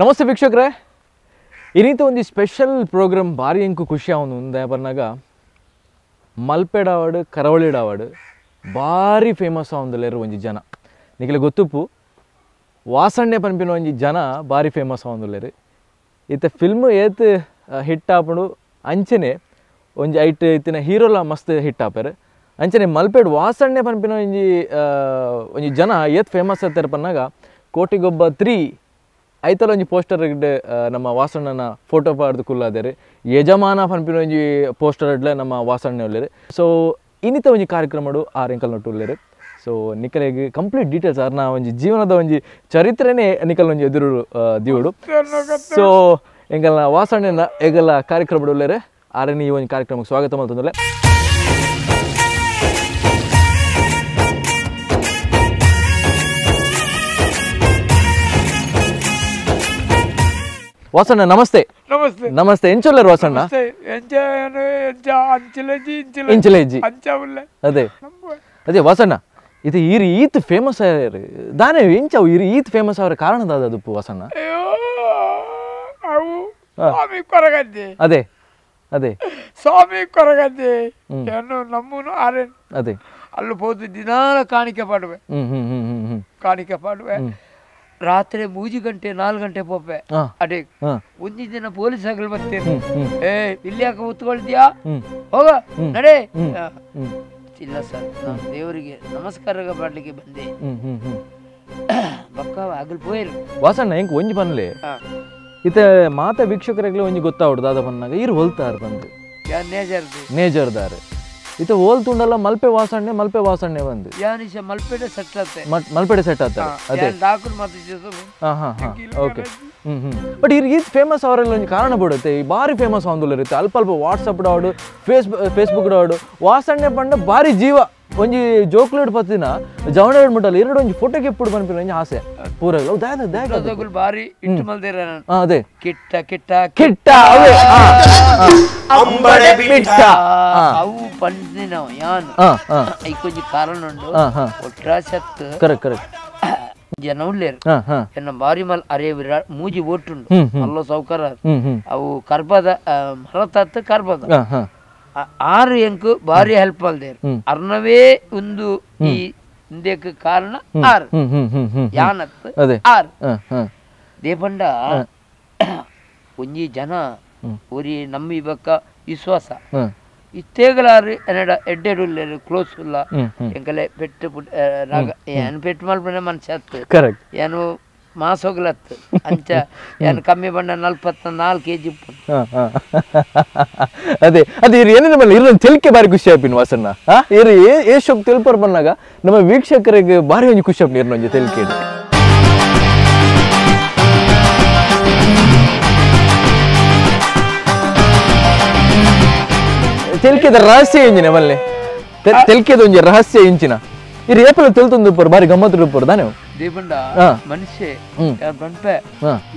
ನಮಸ್ತೆ ವೀಕ್ಷಕರೇ, ಇನ್ನಿತ ಒಂದು ಸ್ಪೆಷಲ್ ಪ್ರೋಗ್ರಾಮ್ ಭಾರಿ ಎಂಕು ಖುಷಿ ಅವನು ಮುಂದೆ ಬಂದಾಗ ಮಲ್ಪೆ ಡಾವಡ್ ಕರಾವಳಿ ಡಾವಡ್ ಭಾರಿ ಫೇಮಸ್ ಆವಂದಲೇರು ಒಂಜಿ ಜನ ನಿಖಿಲ ಗೊತ್ತುಪ್ಪು ವಾಸಣ್ಣೆ ಪನ್ಪಿನ ಒಂಜಿ ಜನ ಭಾರಿ ಫೇಮಸ್ ಆವಂದಲೇರು ಇತ್ತ ಫಿಲ್ಮ್ ಏತ್ ಹಿಟ್ ಆಪಡು ಅಂಚನೆ ಒಂಜಿ ಐಟ್ ಇತ್ತಿನ ಹೀರೋಲ ಮಸ್ತ್ ಹಿಟ್ ಆಪೇರು ಅಂಚನೆ ಮಲ್ಪೆಡ್ ವಾಸಣ್ಣೆ ಪನ್ಪಿನ ಒಂಜಿ ಜನ ಏತ್ ಫೇಮಸ್ ಆಗ್ತಾರೆ ಪನ್ನಾಗ ಕೋಟಿಗೊಬ್ಬ 3 ಐತಲ ಒಂಜಿ ಪೋಸ್ಟರ್ ನಮ್ಮ ವಾಸಣ್ಣನ ಫೋಟೋ ಪಾಡ್ದು ಕುಲ್ಲಾದೇರು ಯಜಮಾನ ಪನ್ಪಿನ ಒಂಜಿ ಪೋಸ್ಟರ್ ಇಡ್ಲೆ ನಮ್ಮ ವಾಸಣ್ಣೆ ಉಳ್ಳೇರು. ಸೊ ಇನ್ನಿತ ಒಂಜಿ ಕಾರ್ಯಕ್ರಮಡು ಆರು ಎಂಕಲ್ ನೊಟ್ಟು ಉಳ್ಳೇರು. ಸೊ ನಿಖಲಿಗೆ ಕಂಪ್ಲೀಟ್ ಡೀಟೇಲ್ಸ್ ಆರ್ನ ಒಂಜಿ ಜೀವನದ ಒಂಜಿ ಚರಿತ್ರೆನೇ ನಿಖಲ್ ಒಂಜಿ ಎದುರು ದಿವಡು. ಸೊ ಎಂಕಲ್ನ ವಾಸಣ್ಣನ ಎಗಲ ಕಾರ್ಯಕ್ರಮ ಉಳ್ಳೇರು ಆರನೇ ಈ ಒಂದು ಕಾರ್ಯಕ್ರಮಕ್ಕೆ ಸ್ವಾಗತ ಮಾಡ್ತಂದ್ರೆ ವಾಸಣ್ಣ ನಮಸ್ತೆ. ನಮಸ್ತೆ ನಮಸ್ತೆ ಎಂಚೊಲ್ಲರು ವಾಸಣ್ಣ ಇಂಚಲೇಜಿ ಅದೇ ಅದೇ ವಾಸಣ್ಣ ಇದು ಈರಿ ಈತ್ ಫೇಮಸ್ ಆಯ್ರು ದಾನೆ ಎಂಚವು ಈರಿ ಈತ್ ಫೇಮಸ್ ಅವರ ಕಾರಣದಾದ ಅದು ವಾಸಣ್ಣ ಅದೇ ಅದೇ ಸ್ವಾಮಿ ಕೊರಗದ್ದೆ ನಮ್ಮನು ಆರೇನ್ ಅದೇ ಅಲ್ಲಿ ಹೋದು ದಿನಾಲ ಕಾಣಿಕೆ ಪಾಡುವೆ ಕಾಣಿಕೆ ಪಾಡುವೆ ರಾತ್ರಿ 3 ಗಂಟೆ 4 ಗಂಟೆ ಪೋಪೆ ಅದೇ ಒಂದಿ ದಿನ ಪೊಲೀಸ್ ಆಗಲ್ ಬರ್ತೇನೆ ಇಲ್ಲಿ ಯಾಕೆ ಉತ್ಕೊಳ್ತೀಯಾ ಹೋಗ ನಡೆ ಇಲ್ಲ ಸರ್ ನಾನು ದೇವರಿಗೆ ನಮಸ್ಕಾರ ಮಾಡ್ಲಿಕ್ಕೆ ಬಂದೆ ಬಕ್ಕ ಆಗಲ್ ಪೋಯರು ವಾಸಣ್ಣ ಹೆಂಗ್ ಒಂಜಿ ಬನ್ಲೆ ಇತ ಮಾತ ವೀಕ್ಷಕರಿಗೆ ಒಂಜಿ ಗೊತ್ತಾವಡು ದಾದ ಬನ್ನಾಗ ಇರು ಹೊಲ್ತಾರ ಬಂದು ನೇಜರ್ದಾರ ಇತ ಹೋಲ್ತುಂಡಲ್ಲ ಮಲ್ಪೆ ವಾಸಣ್ಣೆ ಬಂದು ಯಾನಿಶ ಮಲ್ಪೆಡೆ ಸೆಟ್ ಆತೆ ಮಲ್ಪೆಡೆ ಸೆಟ್ ಆತ ಅದೇ ಡಾಕುರ್ ಮಾತು ಓಕೆ ಬಟ್ ಇರ್ ಈತ್ ಫೇಮಸ್ ಅವರೆಲ್ಲ ಒಂಜಿ ಕಾರಣ ಬಿಡುತ್ತೆ ಈ ಭಾರಿ ಫೇಮಸ್ ಆಂದುಲ್ಲ ಇರುತ್ತೆ ಅಲ್ಪ ಅಲ್ಪ ವಾಟ್ಸಪ್ ಡಾಡು ಫೇಸ್ಬುಕ್ ಡಾಡು ವಾಸಣ್ಣೆ ಪಂಡ ಭಾರಿ ಜೀವ ಒಂಜಿ ಜೋಕ್ಲೇಟ್ ಪತ್ತಿನ ಜವಣ ಮುಟ್ಟಲ್ಲ ಎರಡು ಒಂಜಿ ಫೋಟೋಗೆ ಎప్పుడు ಪನ್ಪಿನ ಒಂಜಿ ಆಸೆ ಪೂರಲ್ಲ ಬಾರಿ ಇಟ್ಟು ಮಲ್ದೇರ ಅದೇ ಕಿಟ್ಟ ಕಿಟ್ಟ ಕಿಟ್ಟ ಅವೇ ಅವು ಪಂಡಿನ ಯಾನ್ ಐಕೊಂಜಿ ಕಾರಣ ಉಂಡು ಒಟ್ರಾಸತ್ ಕರೆಕ್ಟ್ ಕರೆಕ್ಟ್ ಜನ ಉಳ್ಳೇರು ಎನ್ನ ಬಾರಿ ಮಲ್ ಅರೆ ವಿರಾಟ್ ಮೂಜಿ ಓಟುಂಡು ಮಲ್ಲ ಸೌಕರ ಅವು ಕರ್ಬದ ಮಲತತ್ ಕರ್ಬದ ಆರು ಎಂಕು ಭಾರಿ ಹೆಲ್ಪ್ ಅಲ್ದೇರು ಅರ್ನವೇ ಒಂದು ಈ ಹಿಂದಕ್ಕೆ ಕಾರಣ ಆರು ಯಾನತ್ ಆರು ದೇಪಂಡ ಒಂಜಿ ಜನ ಒರಿ ನಮ್ಮಿ ಬಕ್ಕ ವಿಶ್ವಾಸ ಇತ್ತೇಗಲಾರು ಎನ್ನಡ ಎಡ್ಡೆಡುಲ್ಲೇರು ಕ್ಲೋಸ್ ಇಲ್ಲ ಎಂಕಲೆ ಪೆಟ್ಟು ರಾಗ ಏನು ಪೆಟ್ಟು ಮಲ್ಪನೆ ಮನುಷ್ಯ ಕರೆಕ್ಟ್ ಏನು ಮಾಸೋಗ್ಲತ್ತು ಅಂಚ ಏನು ಕಮ್ಮಿ ಬಣ್ಣ 44 kg ಅದೇ ಅದೇ ಏನೇನು ಬರಲ್ಲ ಇರೋದು ತೆಲಿಕೆ ಬಾರಿ ಖುಷಿ ಆಪಿನ ವಾಸಣ್ಣ ಇರಿ ಏಷೊಬ್ಬ ತೆಲ್ಪರ್ ಬಂದಾಗ ನಮ್ಮ ವೀಕ್ಷಕರಿಗೆ ಬಾರಿ ಒಂಜಿ ಖುಷಿ ಆಪಿನ ಇರೋ ಒಂಜಿ ತೆಲಿಕೆ ತೆಲಿಕೆದ ರಹಸ್ಯ ಇಂಜಿನ ಮಲ್ಲೆ ತೆಲಿಕೆದ ಒಂಜಿ ರಹಸ್ಯ ಇಂಚಿನ ಈ ರೇಪಲ ತೆಲ್ತೊಂದು ಬಾರಿ ಗಮ್ಮತ್ತು ರೂಪರು ದಾನೆ ದೀಪಂಡ ಮನುಷ್ಯ ಪಂಪೆ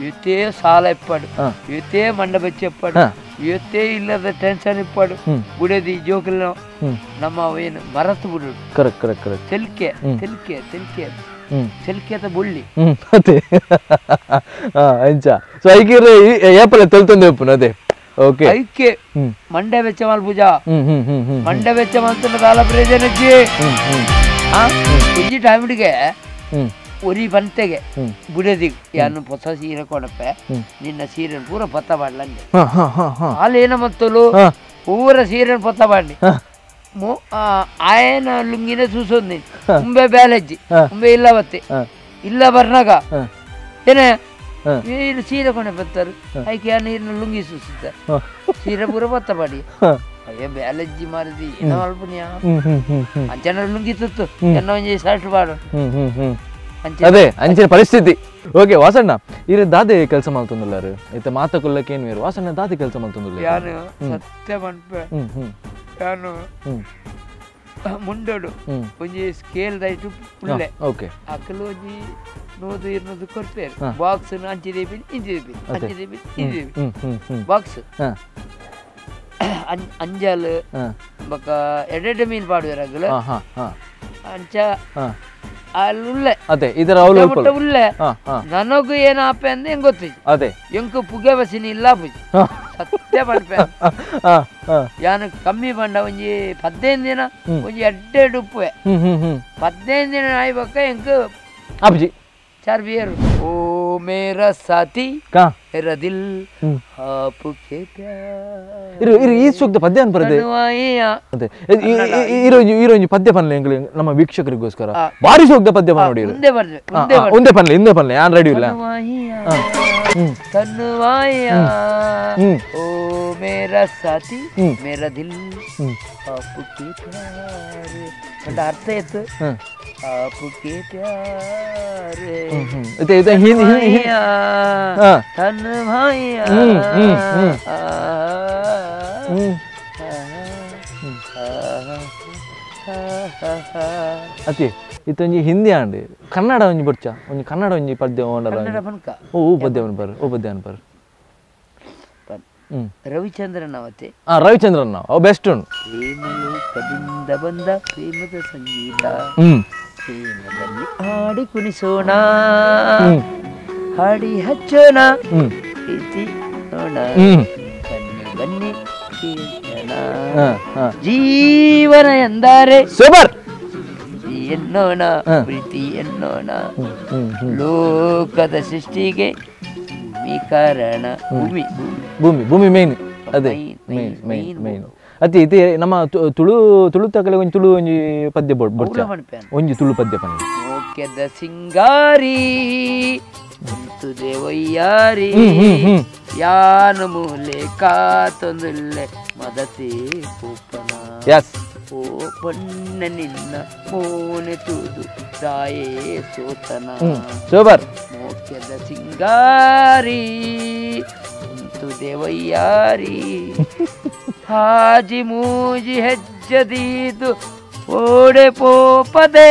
ಇವತ್ತೇ ಸಾಲ ಇಪ್ಪಾಡು ಇವತ್ತೇ ಮಂಡ ಬೆಚ್ಚ ಇಪ್ಪಾಡು ಇವತ್ತೇ ಇಲ್ಲದ ಟೆನ್ಷನ್ ಇಪ್ಪಾಡು ಬುಡದಿ ಜೋಕಲ್ ನಮ್ಮ ಏನು ಮರತು ಬಿಡುದು ಕರೆಕ್ಟ್ ಕರೆಕ್ಟ್ ಕರೆಕ್ಟ್ ತೆಲ್ಕೆ ತೆಲ್ಕೆ ತೆಲ್ಕೆ ತೆಲ್ಕೆದ ಬುಳ್ಳಿ ಅದೇ ಅಂಚ ಸೊ ಐಕಿರ ಏಪಲ ತೆಲ್ತೊಂದು ಇಪ್ಪುನು ಅದೇ ಓಕೆ ಐಕೆ ಮಂಡೆ ಬೆಚ್ಚ ಮಲ್ಪುಜ ಮಂಡೆ ಬೆಚ್ಚ ಮಲ್ತನ ಕಾಲ ಪ್ರಯೋಜನಜ್ಜಿ ಒಂಜಿ ಟೈಮಿಗೆ ಒರಿ ಬಂತೆಗೆ ಬುಡದಿ ಯಾನು ಹೊಸ ಸೀರೆ ಕೊಡಪ್ಪೆ ನಿನ್ನ ಸೀರೆ ಪೂರ ಪತ್ತ ಮಾಡ್ಲಂಗೆ ಹಾಲೇನ ಮತ್ತಲು ಪೂರ ಸೀರೆ ಪತ್ತ ಮಾಡಿ ಆಯನ ಲುಂಗಿನ ಸೂಸೋದ್ ನೀನು ಮುಂಬೆ ಬ್ಯಾಲಜ್ಜಿ ಮುಂಬೆ ಇಲ್ಲ ಬತ್ತೆ ಇಲ್ಲ ಬರ್ನಾಗ ಏನೇ ನೀರು ಸೀರೆ ಕೊನೆ ಬತ್ತಾರೆ ಆಯ್ಕೆ ಆ ನೀರಿನ ಲುಂಗಿ ಸೂಸುತ್ತಾರೆ ಸೀರೆ ಪೂರ ಪತ್ತ ಮಾಡಿ ಅಯ್ಯ ಬ್ಯಾಲಜ್ಜಿ ಮಾರಿದಿ ಏನೋ ಅಲ್ಪನಿಯಾ ಅಂಚನ ಲುಂಗಿ ತುತ್ತು ಎನ್ನ ಒಂಜಿ ಸರ್ಟ್ ಬಾಡು ಅದೇ ಅಂಚಿನ ಪರಿಸ್ಥಿತಿ. ಓಕೆ ವಾಸಣ್ಣ ಇರ ದಾದೆ ಕೆಲಸ ಮಾಡ್ತಂದುಲ್ಲಾರು ಐತೆ ಮಾತ ಕೊಲ್ಲಕ್ಕೆ ಏನು ಇರು ವಾಸಣ್ಣ ದಾದೆ ಕೆಲಸ ಮಾಡ್ತಂದುಲ್ಲ ಯಾನು ಸತ್ಯ ಮನ್ಪೆ ಯಾನು ಮುಂಡೋಡು ಒಂಜಿ ಸ್ಕೇಲ್ ದೈಟು ಪುಳ್ಳೆ ಓಕೆ ಅಕ್ಕಲು ಒಂಜಿ 100 ಕೊರ್ಪೇರು ಬಾಕ್ಸ್ ಅಂಚಿದೇಪಿ ಇಂಚಿದೇಪಿ ಅಂಚಿದೇಪಿ ಇಂಚಿದೇಪಿ ಬಾಕ್ಸ್ ಅಂಜಲ್ ಬೊಕ್ಕ ಎಡೆಡೆ ಮೀನು ಪಾಡುವೆರಾಗಲು ಅಂಚ ಅಲ್ಲುಲ್ಲೆ ಅದೇ ಇದರ ಅವಳು ಮುಟ್ಟ ಉಲ್ಲೆ ನನಗೂ ಏನು ಆಪೆ ಅಂದೆ ಹೆಂಗ್ ಗೊತ್ತಿತ್ತು ಅದೇ ಎಂಕು ಪುಗೆ ಬಸಿನಿ ಇಲ್ಲ ಪೂಜಿ ಸತ್ಯ ಪಡ್ಪೆ ಯಾನು ಕಮ್ಮಿ ಬಂಡ ಒಂಜಿ 15 ದಿನ ಒಂಜಿ 2 ಉಪ್ಪುವೆ 15 ದಿನ ಆಯ್ಬೇಕ ಎಂಕು ಅಪ್ಜಿ चारबियर ओ मेरा साथी का मेरा दिल आपके प्यार ಇರು ಈ ಸೂಕ್ತ ಪದ್ಯ ಅನ್ಬರದೆ ಅದೇ ಇರೋ ಪದ್ಯ ಪನ್ಲೆ ಎಂಗ್ಲಿ ನಮ್ಮ ವೀಕ್ಷಕರಿಗೋಸ್ಕರ ಭಾರಿ ಸೂಕ್ತ ಪದ್ಯ ನೋಡಿ ಒಂದೇ ಪನ್ಲೆ ಹಿಂದೆ ಪನ್ಲೆ ಯಾನ್ ರೆಡಿ ಇಲ್ಲ ತನ್ವಾಯ ಓ ಮೇರಾ ಸಾಥಿ ಮೇರಾ ದಿಲ್ आपके प्यार ಅಂತ ಅರ್ಥ ಇತ್ತು आपके प्यार ಇದು ಹಿಂದಿ ತನ್ವಾಯ ಅತಿ ಇತ್ತೊಂಜಿ ಹಿಂದಿ ಆಂಡ್ ಕನ್ನಡ ಒಂಜಿ ಬರ್ಚ ಒಂಜಿ ಕನ್ನಡ ಒಂಜಿ ಪದ್ಯ ಓ ಪದ್ಯ ಬರ್ ರವಿಚಂದ್ರನ್ ಅವತ್ತೆ ರವಿಚಂದ್ರನ್ ಅವ್ ಬೆಸ್ಟ್ ಉಂಟು ಪ್ರೇಮಲೋಕದಿಂದ ಬಂದ ಪ್ರೇಮದ ಸಂಗೀತ ಪ್ರೇಮದಲ್ಲಿ ಹಾಡಿ ಕುಣಿಸೋಣ ಹಾಡಿ ಹಚ್ಚೋಣ ಪ್ರೀತಿ ನೋಣ ಬನ್ನಿ ಬನ್ನಿ ಜೀವನ ಎಂದರೆ ಸೂಪರ್ ಎನ್ನೋಣ ಪ್ರೀತಿ ಎನ್ನೋಣ ಲೋಕದ ಸೃಷ್ಟಿಗೆ ಭೂಮಿ ಕಾರಣ ಭೂಮಿ ಮೇನ್ ಅದೇ ಮೇನ್ ಅತಿ ಇತಿ ನಮ್ಮ ತುಳು ತಕಲೆ ಒಂಜಿ ತುಳು ಒಂಜಿ ಪದ್ಯ ಬಡ್ಚ ಒಂಜಿ ತುಳು ಪದ್ಯ ಪನ್ನೆ ಓಕೆದ ಸಿಂಗಾರಿ ತುದೆ ಒಯ್ಯಾರಿ ಯಾನು ಮೂಲೆ ಕಾತೊಂದುಲ್ಲೆ ಮದತೆ ಪೂಪನ ಯಸ್ ಓ ಪೊನ್ನ ನಿನ್ನ ಮೋನೆ ತೂದು ತಾಯೇ ಸೋತನ ಸೂಪರ್ ಮೋಕ್ಯದ ಸಿಂಗಾರಿ ತುದೆ ಒಯ್ಯಾರಿ ಹಾಜಿ ಮೂಜಿ ಹೆಜ್ಜದೀದು ಓಡೆ ಪೋಪದೆ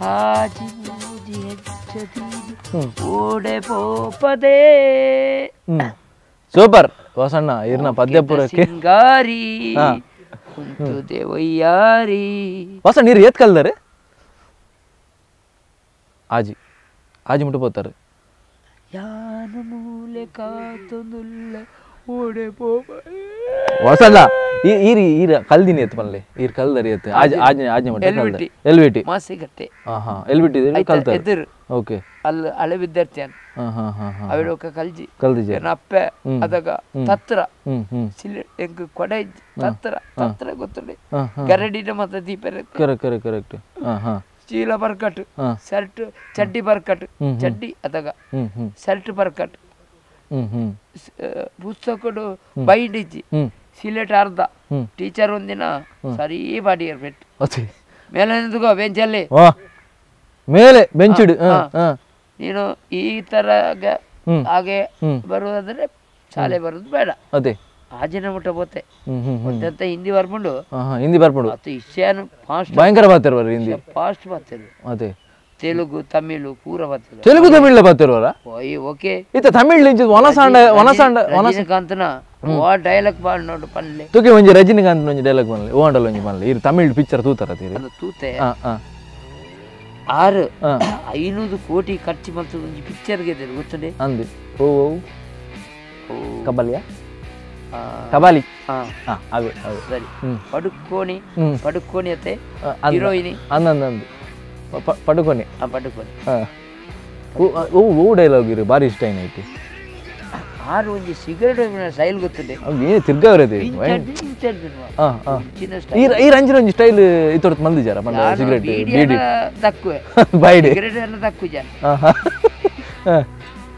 ಹಾಜಿ ಮೂಜಿ ಹೆಜ್ಜದೀದು ಓಡೆ ಪೋಪದೆ ಸೂಪರ್ ವಸಣ್ಣ ಇರ್ನ ಪದ್ಯ ಪೂರಕ್ಕೆ ಸಿಂಗಾರಿ ಕುಂತುದೆ ಒಯ್ಯಾರಿ ವಸಣ್ಣ ನೀರು ಏತ್ ಕಲ್ದಾರೆ ಆಜಿ ಮುಟ್ಟಿపోతారు ಯಾನ ಮೂಲೆ ಕಾತೊಂದುಲ್ಲ ಓಡೆ ಪೋಪ ವಸಣ್ಣ ಈರ ಕಲ್ದಿನಿ ಎತ್ತು ಪನ್ಲೆ ಈರ್ ಕಲ್ದರಿ ಎತ್ತು ಆಜ್ಞೆ ಮಟ್ಟ ಎಲ್ವಿಟಿ ಮಾಸಿಗಟ್ಟೆ ಎಲ್ವಿಟಿ ಕಲ್ತಾರೆ ಎದುರು ಓಕೆ ಅಲ್ಲಿ ಹಳೆ ವಿದ್ಯಾರ್ಥಿಯನ್ ಅವಿಡೋಕ ಕಲ್ಜಿ ಅಪ್ಪೆ ಅದಾಗ ತತ್ರ ಸಿಲೆ ಎಂಕ್ ಕೊಡೆ ತತ್ರ ಗೊತ್ತುಂಡೆ ಗರಡಿನ ಮತ್ತೆ ದೀಪ ಕರೆಕ್ಟ್ ಚೀಲ ಬರ್ಕಟ್ ಶರ್ಟ್ ಚಡ್ಡಿ ಬರ್ಕಟ್ ಚಡ್ಡಿ ಅದಾಗ ಶರ್ಟ್ ಬರ್ಕಟ್ ಪುಸ್ತಕಡು ಬೈಂಡಿಜ್ಜಿ ಸಿಲೆಟ್ ಅರ್ಧ ಟೀಚರ್ ಒಂದಿನ ಸರಿ ಬಾಡಿಯರ್ ಪೆಟ್ಟು ಮೇಲೆ ನಿಂತ್ಕೋ ಬೆಂಚಲ್ಲಿ ಮೇಲೆ ಬೆಂಚಿಡು ನೀನು ಈ ತರ ಹಾಗೆ ಬರುವುದಾದ್ರೆ ಶಾಲೆ ಬರುದು ಬೇಡ ಅದೇ ಆಜಿನ ಮುಟ್ಟ ಬೋತೆ ಅಂತ ಹಿಂದಿ ಬರ್ಕೊಂಡು ಅದು ಇಷ್ಟೇನು ಫಾಸ್ಟ್ ಭಯಂಕರ ಬಾತಿರುವರು ಹಿಂದಿ ಫಾಸ್ಟ್ ಬಾತಿರು ಅದೇ ತೆಲುಗು ತಮಿಳು ಪೂರ ಬಾತಿರು ತೆಲುಗು ತಮಿಳ್ ಬಾತಿರುವರ ಓಕೆ ಇತ್ತ ತಮಿಳ್ ರಜನಿಕಾಂತನ ಓ ಡೈಲಾಗ್ ಬಾಳ್ ನೋಡು ಪನ್ಲೆ ತುಕೆ ಒಂಜಿ ರಜನಿಕಾಂತ್ ಒಂಜಿ ಡೈಲಾಗ್ ಪನ್ಲೆ ಓಂಡಲ್ ಒಂಜಿ ಪನ್ಲೆ ಇರ್ ತಮಿಳ್ ಪಿಕ್ಚರ್ ತೂತರ ತೂತೆ 500 ಕೋಟಿ ಖರ್ಚು ಮಾಡ್ತದ ಒಂಜಿ ಪಿಕ್ಚರ್ಗೆ ಗೊತ್ತುಂಡೆ ಅಂದೆ ಓ ಕಬಾಲಿ ಅದೇ ಸರಿ ಪಡುಕೋಣಿ ಅತ್ತೆ ಹೀರೋಯಿನಿ ಅಂದಂದು ಪಡುಕೋಣಿ ಪಡುಕೋಣಿ ಓ ಡೈಲಾಗ್ ಇರು ಬಾರಿ ಇಷ್ಟ ಏನೈತಿ ಆರು ಒಂಜಿ ಸಿಗರೇಟ್ ಸ್ಟೈಲ್ ಗೊತ್ತುಂಡೆ ಏನು ತಿರ್ಗವ್ರದೆ ಈ ರಂಜಿನ ಒಂಜಿ ಸ್ಟೈಲ್ ಇತ್ತೊಡ್ತು ಮಂದಿ ಜಾರ ಸಿಗರೇಟ್ ಬೀಡಿ ತಕ್ಕುವೆ ಬೈಡಿ ಸಿಗರೇಟ್ ಎಲ್ಲ ತಕ್ಕು ಜಾರ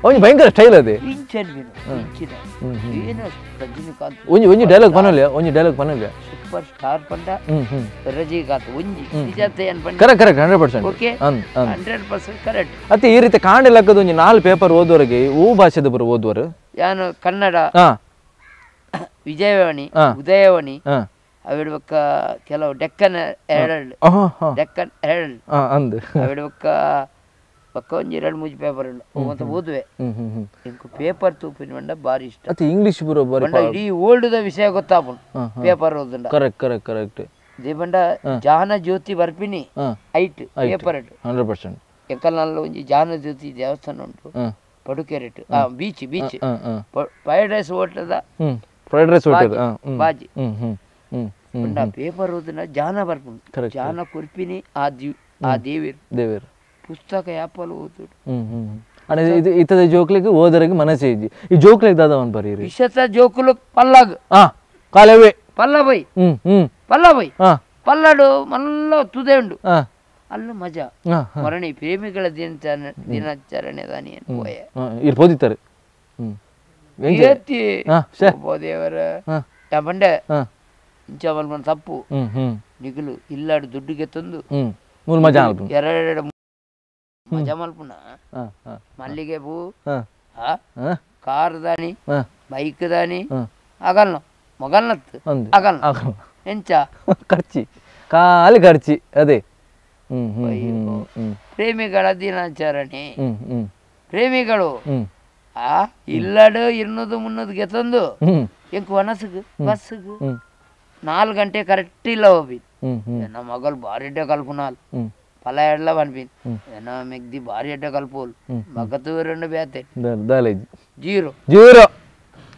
ಒಂಜಿ ಭಯಂಕರ ಸ್ಟೈಲ್ ಅದೇ ಒಂಜಿ ಡೈಲಾಗ್ ಪನಲ್ಯ ಸೂಪರ್ ಸ್ಟಾರ್ ಪಂಡ ರಜನಿಕಾಂತ್ ಒಂಜಿ ನಿಜತೆ ಕರೆಕ್ಟ್ 100% ಓಕೆ 100% ಕರೆಕ್ಟ್ ಅತ್ತೆ ಈ ರೀತಿ ಕಾಂಡೆ ಲೆಕ್ಕದ ಒಂಜಿ 4 ಪೇಪರ್ ಓದೋರಿಗೆ ಓ ಭಾಷೆದ ಬರು ಓದುವರು ಯಾನು ಕನ್ನಡ ವಿಜಯವಾಣಿ ಉದಯವಾಣಿ ಅವಿಡ್ಬೇಕ ಕೆಲವು ಡೆಕ್ಕನ್ ಹೆರಲ್ಡ್ ಅವಿಡ್ಬೇಕ ಪಕ್ಕ ಒಂಜಿ 2-3 ಪೇಪರ್ ಅಂತ ಓದುವೆ ಇಂಕು ಪೇಪರ್ ತೂಪಿನ ಬಂಡ ಬಾರಿ ಇಷ್ಟ ಅತ್ತೆ ಇಂಗ್ಲಿಷ್ ಬರೋ ಬಾರಿ ಇಡೀ ಓಲ್ಡ್ ದ ವಿಷಯ ಗೊತ್ತಾಪುಂಡು ಪೇಪರ್ ಓದುಂಡ ಕರೆಕ್ಟ್ ದೇಬಂಡ ಜಾನ ಜ್ಯೋತಿ ಬರ್ಪಿನಿ ಐಟ್ ಪೇಪರ್ 100% ಎಕ್ಕಲ್ನಲ್ಲಿ ಒಂಜಿ ಜಾನ ಜ್ಯೋತಿ ದೇವಸ್ಥಾನ ಉಂಟು ಪಡುಕೆರೆಟ್ ಬೀಚ್ ಫ್ರೈಡ್ ರೈಸ್ ಹೋಟೆಲ್ದ ಬಾಜಿ ಉಂಡ ಪೇಪರ್ ಓದಿನ ಜಾನ ಬರ್ಪುಂಡು ಜಾನ ಕುರ್ಪಿನಿ ಆ ದೇವಿರ್ ಪುಸ್ತಕ ಯಾಪಲು ಓದುಡು आणि इथं जोकलेक ಓದರಿಗೆ ಮನಸೆ ಇಜ್ಜಿ ಈ ಜೋಕ್ಲೆಕ್ ದಾದವನ್ ಬರೀರಿ ವಿಶೇಷ ಜೋಕುಲು ಪಲ್ಲಾಗ್ ಕಾಲವೇ ಪಲ್ಲಬೈ ಪಲ್ಲಡು ಮಲ್ಲ ತುದೆ ಉಂಡು ಅಲ್ಲ ಮಜಾ ಮರಣಿ ಪ್ರೇಮಿಗಳ ದಿನಾಚರಣೆ ದಾನಿ ಇರ್ಬೋದಿತ್ತಾರೆ ದೇವರ ಬಂಡೆ ಇಂಚವಲ್ ತಪ್ಪು ನಿಗುಲು ಇಲ್ಲಾಡು ದುಡ್ಡಿಗೆ ತಂದು ಎರಡು ಮಜಾ ಮಲ್ಪುನ ಮಲ್ಲಿಗೆ ಪೂ ಕಾರ್ ದಾನಿ ಬೈಕ್ ದಾನಿ ಆಗಲ್ನ ಮೊಗಲ್ನತ್ ಆಗಲ್ನ ಎಂಚ ಖರ್ಚಿ ಖಾಲಿ ಖರ್ಚಿ ಅದೇ ಪ್ರೇಮಿಗಳ ದಿನಾಚರಣೆ ಪ್ರೇಮಿಗಳು ಇಲ್ಲಡು 200-300 ತಂದು ಎಂಕು ವನಸ್ಗೆ ಬಸ್ಗೆ 4 ಗಂಟೆ ಕರೆಕ್ಟ್ ಇಲ್ಲ ಹೋಗಿ ನಮ್ಮ ಮಗಳು ಭಾರಿ ಅಡ್ಡ ಕಲ್ಪುನಾಲ್ ಫಲ ಎಡ್ಲ ಬನ್ಪಿನ್ ಏನ ಮೆಗ್ದಿ ಭಾರಿ ಅಡ್ಡ ಕಲ್ಪೋಲ್ ಮಗತು 2 ಬ್ಯಾತೆ ಜೀರೋ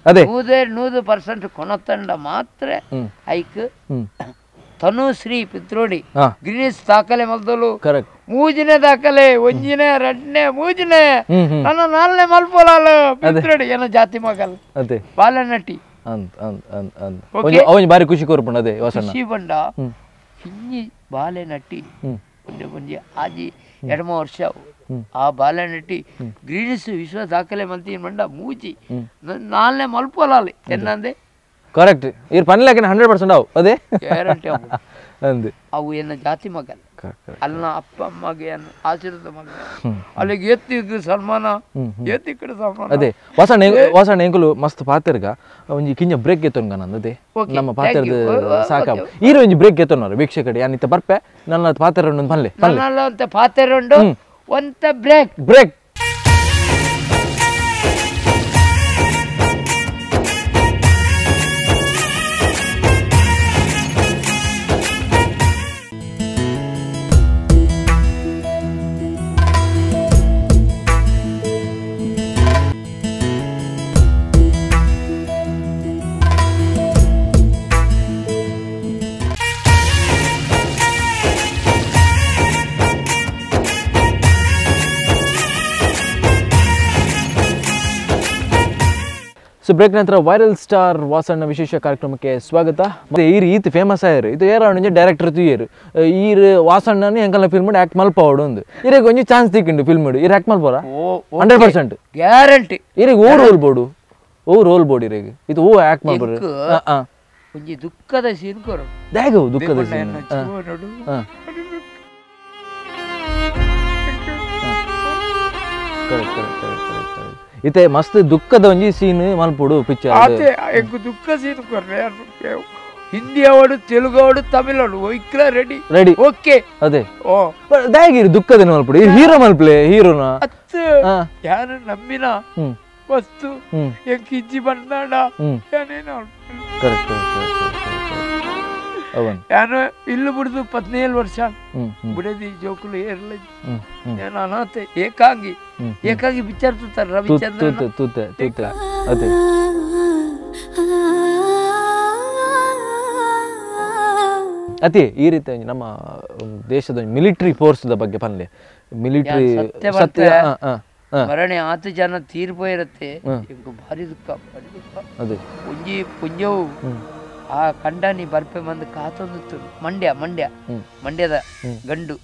ಅದೇ 100% ಕೊನತಂಡ ಮಾತ್ರ ಐಕ್ ತನುಶ್ರೀ ಪಿತ್ರೋಡಿ ಗಿರೀಶ್ ದಾಖಲೆ ಮಲ್ದಲು ಮೂಜಿನೇ ದಾಖಲೆ ಒಂಜಿನೇ ಎರಡನೇ ಮೂಜಿನೇ ನನ್ನ 4ನೇ ಮಲ್ಪೋಲಾಲ ಪಿತ್ರೋಡಿ ಏನೋ ಜಾತಿ ಮಗಲ್ ಬಾಲನಟಿ ಅವನ್ ಬಾರಿ ಖುಷಿ ಕೋರ್ಪುಂಡು ಅದೇ ಖುಷಿ ಬಂಡ ಹಿಂಜಿ ಬಾಲೆ ನಟಿ ಒಂಜಿ ಆಜಿ 2 ವರ್ಷ ಆ ಬಾಲೆ ನಟಿ ಗ್ರೀನಿಸ್ ವಿಶ್ವ ದಾಖಲೆ ಮಲ್ತೀನಿ ಮಂಡ ಮೂಜಿ 4ನೇ ಮಲ್ಪೋಲಾಲಿ ಎನ್ನಂದೆ ಕರೆಕ್ಟ್ ಇರ್ ಪನ್ಲೆಕ್ಕನೆ 100% ಅವು ಅದೇ ಗ್ಯಾರಂಟಿ ಅಂದೆ ಅವು ಎನ್ನ ಜಾತಿ ಮಗಲ್ ಅಲ್ಲ ಅಪ್ಪ ಅಮ್ಮಗೆ ಆಶೀರ್ವಾದ ಮಗ ಅಲ್ಲಿಗೆ ಎತ್ತಿಗೆ ಸನ್ಮಾನ ಎತ್ತಿ ಕಡೆ ಸನ್ಮಾನ ಅದೇ ವಾಸಣ್ಣ ಎಂಕುಲು ಮಸ್ತ್ ಪಾತೆರ್ಗ ಒಂಜಿ ಕಿಂಜ ಬ್ರೇಕ್ ಎತ್ತೊನ್ಗ ನಂದದೆ ನಮ್ಮ ಪಾತೆರ್ದ ಸಾಕ ಈರ ಒಂಜಿ ಬ್ರೇಕ್ ಎತ್ತೊನ್ನರು ವೀಕ್ಷಕಡೆ ಯಾನಿತ್ತ ಬರ್ಪೆ ನನ್ನ ಪಾತೆರ ಒಂದು ಪನ್ಲೆ ನನ್ನಲ್ಲ ಅಂತ ಪಾತೆರ ಉಂಡು ಒಂತ ಬ್ರೇಕ್ ಸೊ ಬ್ರೇಕ್ ನಂತರ ವೈರಲ್ ಸ್ಟಾರ್ ವಾಸಣ್ಣ ವಿಶೇಷ ಕಾರ್ಯಕ್ರಮಕ್ಕೆ ಸ್ವಾಗತ. ಈ ರೀತಿ ಫೇಮಸ್ ಆಯ್ರು ಇದು ಏರಾವಣಿ ಡೈರೆಕ್ಟರ್ ತೂಯರು ಈರ್ ವಾಸಣ್ಣನ ಎಂಕಲ್ನ ಫಿಲ್ಮ್ ಆಕ್ಟ್ ಮಲ್ಪವಡು ಒಂದು ಇರಿಗೆ ಒಂಜಿ ಚಾನ್ಸ್ ತಿಕ್ಕಿಂಡು ಫಿಲ್ಮ್ ಇರ್ ಆಕ್ಟ್ ಮಲ್ಪೋರ 100% ಗ್ಯಾರಂಟಿ ಇರಿಗೆ ಓ ರೋಲ್ ಬೋರ್ಡ್ ಇರಿಗೆ ಇದು ಆಕ್ಟ್ ಮಲ್ಪೋರು ಒಂಜಿ ದುಃಖದ ಸೀನ್ ಕೊರು ದಾಗು ದುಃಖದ ಸೀನ್ ಇತ್ತೆ ಮಸ್ತ್ ದುಃಖದ ಒಂಜಿ ಸೀನ್ ಮಲ್ಪುಡು ಪಿಕ್ಚರ್ ಅದೇ ಎಂಕು ದುಃಖ ಸೀನ್ ಕೊರ್ರೆ ಹಿಂದಿ ಅವಡು ತೆಲುಗು ಅವಡು ತಮಿಳ್ ಅವಡು ಒಯ್ಕ್ಲ ರೆಡಿ ಓಕೆ ಅದೇ ಓ ದಾಗಿರಿ ದುಃಖದ ಮಲ್ಪುಡು ಹೀರೋ ಮಲ್ಪ್ಲೆ ಹೀರೋನ ಅತ್ತ ಯಾರು ನಮ್ಮಿನ ವಸ್ತು ಎಂಕ್ ಇಜ್ಜಿ ಬಂದಾಡ ಯಾನೇನು ಕರೆಕ್ಟ್ ಅವನ್ ಯಾನು ಇಲ್ಲು ಬಿಡ್ದು 17 ವರ್ಷ ಬಿಡದಿ ಜೋಕುಲು ಏರ್ಲ ನಾನು ಅನಾಥೆ ಏಕಾಗಿ ವಿಚಾರಿಸುತ್ತಾರೆ ರವಿಚಂದ್ರನ್ ಅದೇ ಅದೇ ಈ ರೀತಿ ನಮ್ಮ ದೇಶದ ಮಿಲಿಟರಿ ಫೋರ್ಸ್ ಬಗ್ಗೆ ಪನ್ಲೆ ಮಿಲಿಟರಿ ಸತ್ಯ ಮರಣೆ 10 ಜನ ತೀರ್ಪೋಯಿರತ್ತೆ ಭಾರಿ ದುಃಖ ಅದೇ ಪುಂಜವು ಆ ಕಂಡನಿ ಬರ್ಪೆ ಬಂದು ಕಾತೊಂದಿತ್ತು ಮಂಡ್ಯದ ಗಂಡು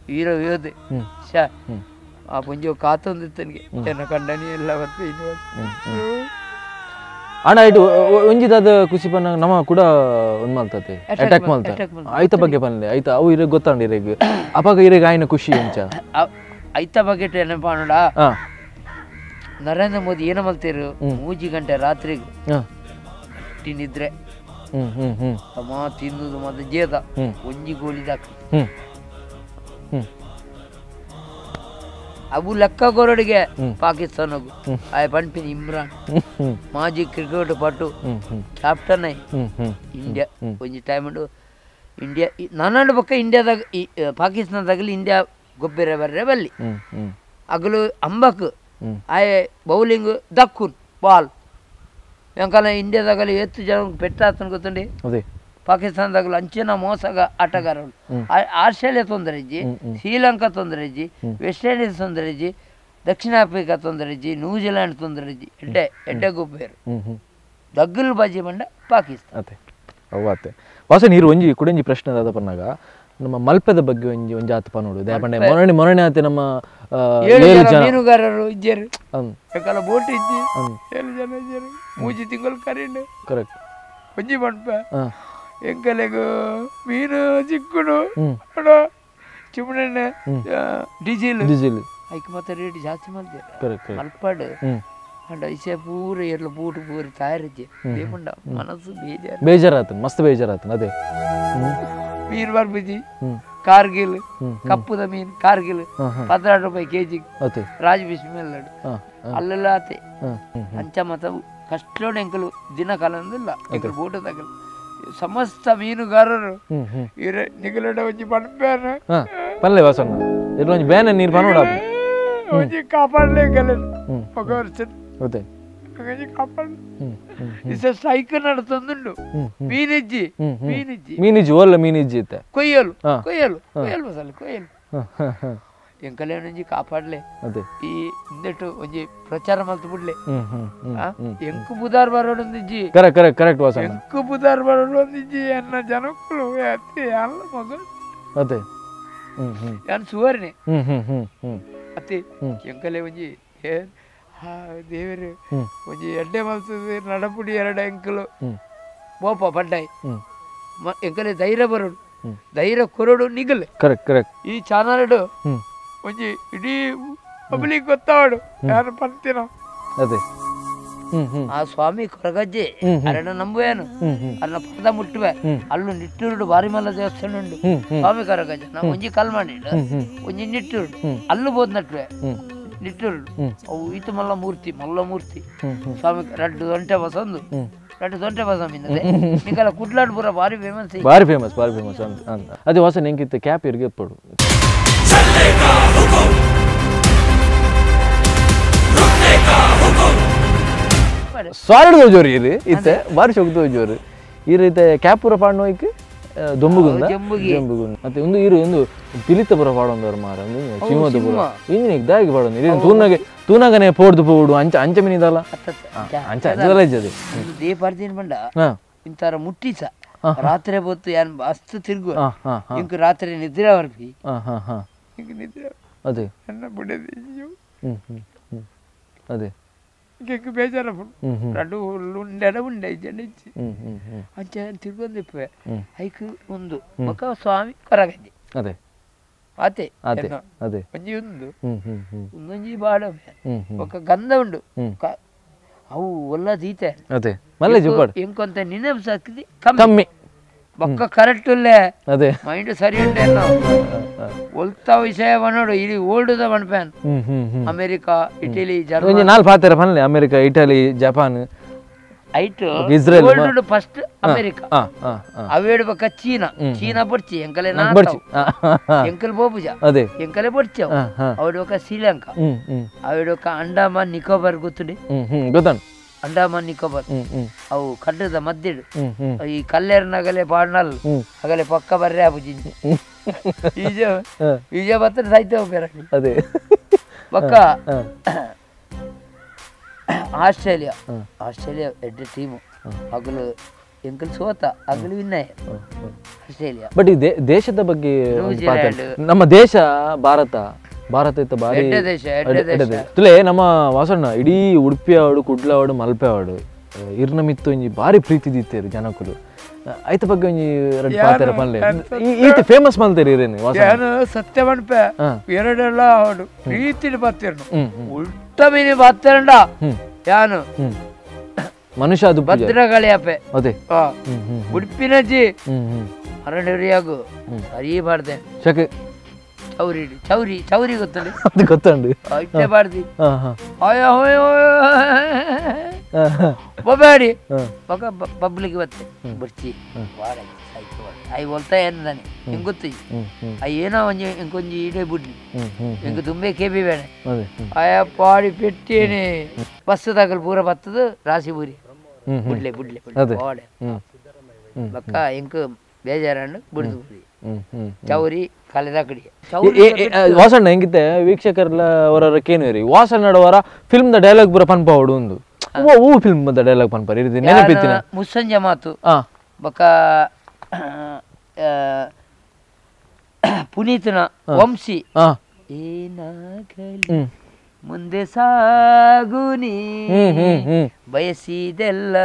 ವೀರ ಯೋಧೆ ಆ ಪುಂಜವು ಕಾತೊಂದಿತ್ತನಿಗೆ ಎನ್ನ ಕಂಡನಿ ಎಲ್ಲ ಬರ್ಪೆ ಅಣ್ಣ ಇದು ಒಂಜಿದಾದ ಖುಷಿ ಪನ್ನ ನಮ್ಮ ಕೂಡ ಒಂದ್ ಮಲ್ತತೆ ಅಟ್ಯಾಕ್ ಮಲ್ತ ಐತ ಬಗ್ಗೆ ಪನ್ಲೆ ಐತ ಅವು ಇರಗೆ ಗೊತ್ತಾಂಡ ಇರಗೆ ಅಪಾಗ ಇರಗೆ ಆಯ್ನ ಖುಷಿ ಎಂಚ ಐತ ಬಗ್ಗೆ ನೆನಪ ನೋಡ ನರೇಂದ್ರ ಮೋದಿ ಏನ ಮಲ್ತಿರು 3 ಗಂಟೆ ರಾತ್ರಿಗೆ ತಿನ್ನಿದ್ರೆ ತಮ್ಮ ತಿನ್ನುದು ಮತ್ತೆ ಜೇದ ಒಂಜಿ ಗೋಲಿದಾಕ ಅವು ಲೆಕ್ಕ ಗೊರಡಿಗೆ ಪಾಕಿಸ್ತಾನಗು ಆಯ್ ಪಂಪಿನ ಇಮ್ರಾನ್ ಮಾಜಿ ಕ್ರಿಕೆಟ್ ಪಟು ಕ್ಯಾಪ್ಟನ್ ಇಂಡಿಯಾ ಒಂಜಿ ಟೈಮ್ ಇಂಡಿಯಾ ನಾನಾಡು ಪಕ್ಕ ಇಂಡಿಯಾದಾಗ ಪಾಕಿಸ್ತಾನದಾಗಲಿ ಇಂಡಿಯಾ ಗೊಬ್ಬರ ಬರ್ರೆ ಬಲ್ಲಿ ಅಗಲು ಅಂಬಕ್ ಆಯೆ ಬೌಲಿಂಗ್ ದಕ್ಕುನ್ ಬಾಲ್ ಎಂಕಲ ಇಂಡಿಯಾದಾಗಲಿ ಎತ್ತು ಜನ ಪೆಟ್ಟಾತನ ಗೊತ್ತುಂಡಿ ಪಾಕಿಸ್ತಾನದಾಗಲು ಅಂಚಿನ ಮೋಸಗ ಆಟಗಾರರು ಆಸ್ಟ್ರೇಲಿಯಾ ತೊಂದರೆ ಇಜ್ಜಿ ಶ್ರೀಲಂಕಾ ತೊಂದರೆ ಇಜ್ಜಿ ವೆಸ್ಟ್ ಇಂಡೀಸ್ ತೊಂದರೆ ಇಜ್ಜಿ ದಕ್ಷಿಣ ಆಫ್ರಿಕಾ ತೊಂದರೆ ಇಜ್ಜಿ ನ್ಯೂಜಿಲೆಂಡ್ ತೊಂದರೆ ಇಜ್ಜಿ ಎಡ್ಡೆ ಗೊಬ್ಬರು ದಗ್ಗಲ್ ಬಾಜಿ ಬಂಡ ಪಾಕಿಸ್ತಾನ ಅದೇ ಅವತ್ತೆ ವಾಸ ನೀರು ಒಂಜಿ ಕುಡಂಜಿ ಪ್ರಶ್ನೆ ಅದ ಪನ್ನಾಗ ನಮ್ಮ ಮಲ್ಪೆದ ಬಗ್ಗೆ ಒಂಜಿ ಒಂಜಿ ಆತಪ ನೋಡು ದಯಪಂಡೆ ಮೊರನೆ ಆತೆ ನಮ್ಮ ಮೀನುಗಾರರು ಇಜ್ಜರು ಯಾಕಲ್ಲ ಬೋಟ್ ಇಜ್ಜಿ 7 ಜನ ಇಜ್ಜರು 3 ತಿಂಗಳು ಕರೆಂಟ್ ಕರೆಕ್ಟ್ ಒಂಜಿ ಬಂಪ ಎಂಕಲೆಗು ಮೀನು ಚಿಕ್ಕುಡು ಚಿಮ್ಮಣ್ಣೆ ಡೀಸೆಲ್ ಐಕ್ ಮತ್ತೆ ರೇಟ್ ಜಾಸ್ತಿ ಮಾಡ್ತಾರೆ ಮಲ್ಪಾಡು ಅಂಡ್ ಐಸೆ ಪೂರ ಏರ್ಲ ಬೂಟು ಪೂರ ತಯಾರಿಜ್ಜೆ ಏಮುಂಡ ಮನಸ್ಸು ಬೇಜಾರಾತು ಮಸ್ತ್ ಬೇಜಾರಾತು ಅದೇ ಮೀನು ಬರ್ಬಿಜಿ ಕಾರ್ಗಿಲ್ ಕಪ್ಪುದ ಮೀನು ಕಾರ್ಗಿಲ್ 16 ರೂಪಾಯಿ ಕೆಜಿ ರಾಜ್ ಬಿಸ್ಮಿಲ್ಲಾಡು ಅಲ್ಲೆಲ್ಲ ಆತೆ ಅಂಚ ಮತ ಕಷ್ಟೋಡು ಎಂಕಲು ದಿನ ಕಾಲಂದಿಲ್ಲ ಎಂಕಲು ಬೋಟ ತಗಲು ಸಮಸ್ತ ಮೀನುಗಾರರು ನಿಗಲಡ ಒಂಜಿ ಪಣಪೇನ ಪಲ್ಲೆ ವಾಸನ ಇರ್ಲ ಒಂಜಿ ಬೇನೆ ನೀರು ಪನೋಡ ಒಂಜಿ ಕಾಪಾಡಲೇ ಗಲನ್ ఒక ವರ್ಷ ಓತೆ ಒಂಜಿ ಕಾಪಾಡ ಇಸ ಸ್ಟ್ರೈಕ್ ನಡತೊಂದುಂಡು ಮೀನಿಜ್ಜಿ ಓಲ್ಲ ಮೀನಿಜ್ಜಿ ಇತ್ತೆ ಕೊಯ್ಯಲು ಮಸಾಲ ಕೊಯ್ಯಲು ಎಂಕಲೇನೊಂಜಿ ಕಾಪಾಡ್ಲೆ ಅದೇ ಈ ಇಂದೆಟ್ಟು ಒಂಜಿ ಪ್ರಚಾರ ಮಲ್ತು ಬಿಡ್ಲೆ ಎಂಕು ಬುಧಾರ್ ಬರೋಡು ಒಂದಿಜ್ಜಿ ಕರೆಕ್ಟ್ ವಾಸ ಎಂಕು ಬುಧಾರ್ ಬರೋಡು ಒಂದಿಜ್ಜಿ ಅನ್ನ ಜನಕ್ಕಳು ಅತ್ತೆ ಅಲ್ಲ ಮಗ ಅದೇ ಯಾನ್ ಸುವರ್ಣೆ ಅತ್ತೆ ಎಂಕಲೆ ಒಂಜಿ ದೇವರು ಒಂಜಿ ಎಡ್ಡೆ ಮಲ್ತದೆ ನಡಪುಡಿ 2 ಎಂಕಲು ಬೋಪ ಪಡ್ಡಾಯ್ ಎಂಕಲೆ ಧೈರ್ಯ ಬರೋಡು ಧೈರ್ಯ ಕೊರಡು ನಿಗಲ್ ಕರೆಕ್ಟ್ ಈ ಚಾನಲ್ಡು ಒಂಜಿ ಇಡೀ ಪಬ್ಲಿಕ್ ಗೊತ್ತಾವಡು ಯಾರು ಪಂತಿನ ಅದೇ ಆ ಸ್ವಾಮಿ ಕೊರಗಜ್ಜೆ ಅರಡ ನಂಬುವೇನು ಅಲ್ಲ ಪದ ಮುಟ್ಟುವೆ ಅಲ್ಲು ನಿಟ್ಟೂರುಡು ಬಾರಿಮಲ್ಲ ದೇವಸ್ಥಾನ ಉಂಡು ಸ್ವಾಮಿ ಕೊರಗಜ್ಜೆ ನಾ ಒಂಜಿ ಕಲ್ ಮಾಡಿಡು ಒಂಜಿ ನಿಟ್ಟೂರುಡು ಅಲ್ಲು ಬೋದ್ ನಟ್ವೆ ನಿಟ್ಟೂರುಡು ಅವು ಈತ ಮಲ್ಲ ಮೂರ್ತಿ ಸ್ವಾಮಿ 2 ಗಂಟೆ ಬಸಂದು 2 ಗಂಟೆ ಬಸ ಮಿನ್ನದೆ ನಿಕಲ ಕುಡ್ಲಾಡ್ ಪೂರ ಬಾರಿ ಫೇಮಸ್ ಅಂತ ಅದೇ ವಾಸ ನೆಂಕಿತ್ತು ಕ್ಯಾಪ್ ಇರ್ಗೆ ಪಡು ಸಾರಡು ಜೋರಿ ಇದು ಇತ್ತೆ ಬಾರಿ ಶೋಕ್ತ ಜೋರು ಈ ರೀತಿ ಕ್ಯಾಪ್ ಪೂರ ಪಾಡ್ನೋ ಇಕ್ಕೆ ದೊಂಬುಗುಂದ ಮತ್ತೆ ಒಂದು ಪಿಲಿತ ಪೂರ ಪಾಡೊಂದವ್ರು ಮಾರ ಚಿಮ್ಮದ ಪೂರ ಇಂಜಿನಿಗೆ ದಾಗಿ ಪಾಡೊಂದು ಇದು ತೂನಾಗನೆ ಪೋಡ್ದು ಪೋಡು ಅಂಚ ಮಿನಿದಲ್ಲ ಅಂಚ ಅಂಚದಲ್ಲ ಇಜ್ಜದು ದೇ ಪಾಡ್ತೀನಿ ಬಂಡ ಇಂತಾರ ಮುಟ್ಟಿಸ ರಾತ್ರಿ ಹೊತ್ತು ಯಾನ್ ಮಸ್ತ್ ತಿರುಗು ಇಂಕ ರಾತ್ರಿ ನಿದ್ರೆ ವರ್ಪಿ ಇಂಕ ನಿದ್ರೆ ಅದೇ ನನ್ನ ಬುಡದಿ ಅದೇ ఇంక బేజారప్పుడు 2 ఉండే జనిచ్చి అంచే తిరుగుందిప్పే ఐకు ముందు ఒక స్వామి కొరగండి అదే అతే అదే ಒಂಜಿ ಒಂದೊಂಜಿ ಬಾಡ ఒక ಗಂಧ ಉಂಡು ಅವು ಒಲ್ಲ ದೀತೆ ಅದೇ ಮಲ್ಲೆ ಜುಪಾಡು ಇಂಕೊಂತ ನೆನಪು ಕಮ್ಮಿ ಬೊಕ್ಕ ಕರೆಕ್ಟ್ ಉಲ್ಲೆ ಅದೇ ಮೈಂಡ್ ಸರಿ ಉಂಟೇನೋ ಒಲ್ತಾ ವಿಷಯ ಬನ್ನೋಡು ಇಲ್ಲಿ ಓಲ್ಡ್ ಬನ್ಪೇನ್ ಅಮೆರಿಕಾ ಇಟಲಿ ಜರ್ಮನಿ ನಾಲ್ ಪಾತೆರ ಬನ್ಲೆ ಅಮೆರಿಕಾ ಇಟಲಿ ಜಪಾನ್ ಐಟ್ ಇಸ್ರೇಲ್ ಓಲ್ಡ್ ಫಸ್ಟ್ ಅಮೆರಿಕಾ ಅವೇಡು ಬಕ್ಕ ಚೀನಾ ಬರ್ಚಿ ಎಂಕಲೆ ನಾ ಎಂಕಲ್ ಬೋಬುಜ ಅದೇ ಎಂಕಲೆ ಬರ್ಚಿ ಅವೇಡು ಬಕ್ಕ ಶ್ರೀಲಂಕಾ ಅವೇಡು ಬಕ್ಕ ಅಂಡಮಾನ್ ನಿಕೋಬಾರ್ ಗೊತ್ತುಂಡಿ ಗೊತ್ತಾನು ಅಂಡಮಾನ್ ನಿಕೋಬಾರ್ ಅವು ಕಡ್ಡದ ಮದ್ದಿಡು ಈ ಕಲ್ಲೇರ್ನಗಲೆ ಪಾಡ್ನಲ್ ಅಗಲೆ ಪಕ್ಕ ಬರ್ರೆ ಆಪುಜಿ ಈಜ ಬತ್ತ ಸಾಯ್ತೇವೆ ಬೇರೆ ಅದೇ ಪಕ್ಕ ಆಸ್ಟ್ರೇಲಿಯಾ ಎಡ್ಡೆ ಟೀಮು ಹಗಲು ಎಂಕಲ್ ಸೋತ ಹಗಲು ವಿನ್ನಯ ಆಸ್ಟ್ರೇಲಿಯಾ ಬಟ್ ಈ ದೇಶದ ಬಗ್ಗೆ ನಮ್ಮ ದೇಶ ಭಾರತ ಇತ್ತು ಬಾರಿ ತುಲೆ ನಮ್ಮ ವಾಸಣ್ಣ ಇಡೀ ಉಡುಪಿ ಆವಡು ಕುಡ್ಲ ಆವಡು ಮಲ್ಪೆ ಆವಡು ಇರ್ನ ಮಿತ್ತು ಒಂಜಿ ಬಾರಿ ಪ್ರೀತಿ ದಿತ್ತೇರು ಜನಕುಲು ಐತ ಬಗ್ಗೆ ಒಂಜಿ ರಡ್ ಪಾತೆರ ಪನ್ಲೆ ಈತ ಫೇಮಸ್ ಮಲ್ತೇರಿ ಇರೇನು ವಾಸಣ್ಣ ಸತ್ಯ ಬಣ್ಪೆ ಎರಡೆಲ್ಲ ಆವಡು ಪ್ರೀತಿಲಿ ಬತ್ತೇರ್ನು ಉಲ್ಟ ಮೀನಿ ಬತ್ತೇರಂಡ ಯಾನು ಮನುಷ್ಯ ಅದು ಭದ್ರಗಳಿಯಪ್ಪೆ ಅದೇ ಉಡುಪಿನಜ್ಜಿ ಅರಣ್ಯರಿಯಾಗು ಅರಿಯಬಾರ್ದೆ ಶಕೆ ಚೌರಿ ಗೊತ್ತುಂಡು ಅದು ಗೊತ್ತುಂಡು ಇಷ್ಟೇ ಬಾರ್ದಿ ಬೊಬ್ಯಾಡಿ ಬೊಕ ಪಬ್ಲಿಕ್ ಬತ್ತೆ ಬರ್ಚಿ ವಾಡ ಸೈಕಲ್ ಐ ಒಲ್ತಾ ಏನದಾನೆ ಹಿಂಗೆ ಗೊತ್ತು ಅಯ್ಯ ಏನೋ ಒಂಜಿ ಇಂಕೊಂಜಿ ಇಡೇ ಬುಡ್ಡಿ ಹಿಂಗೆ ತುಂಬೆ ಕೇಬಿ ಬೇಡ ಅಯ್ಯ ಪಾಡಿ ಪೆಟ್ಟೇನೆ ಬಸ್ ತಗಲ್ ಪೂರ ಬತ್ತದು ರಾಸಿ ಬೂರಿ ಬುಡ್ಲೆ ಬುಡ್ಲೆ ವಾಡೆ ಬಕ್ಕ ಇಂಕ ಬೇಜಾರಣ್ಣು ಬಿಡ್ದು ಬೂರಿ ಚೌರಿ ಕಳೆದ ಕಡೆ ವಾಸಣ್ಣ ಹೆಂಗಿತ್ತೆ ವೀಕ್ಷಕರೆಲ್ಲ ಅವರ ಕೇನುವರಿ ವಾಸಣ್ಣ ನಡವರ ಫಿಲ್ಮ್ ದ ಡೈಲಾಗ್ ಪೂರ ಪನ್ಪಾವಡು ಒಂದು ಓ ಫಿಲ್ಮ್ ದ ಡೈಲಾಗ್ ಪನ್ಪಾರಿ ಇರ್ತೀನಿ ನೆನಪಿತ್ತಿನ ಮುಸ್ಸಂಜೆ ಮಾತು ಬಕ ಪುನೀತನ ವಂಶಿ ಏನಾಗಲಿ ಮುಂದೆ ಸಾಗುನಿ ಬಯಸಿದೆಲ್ಲ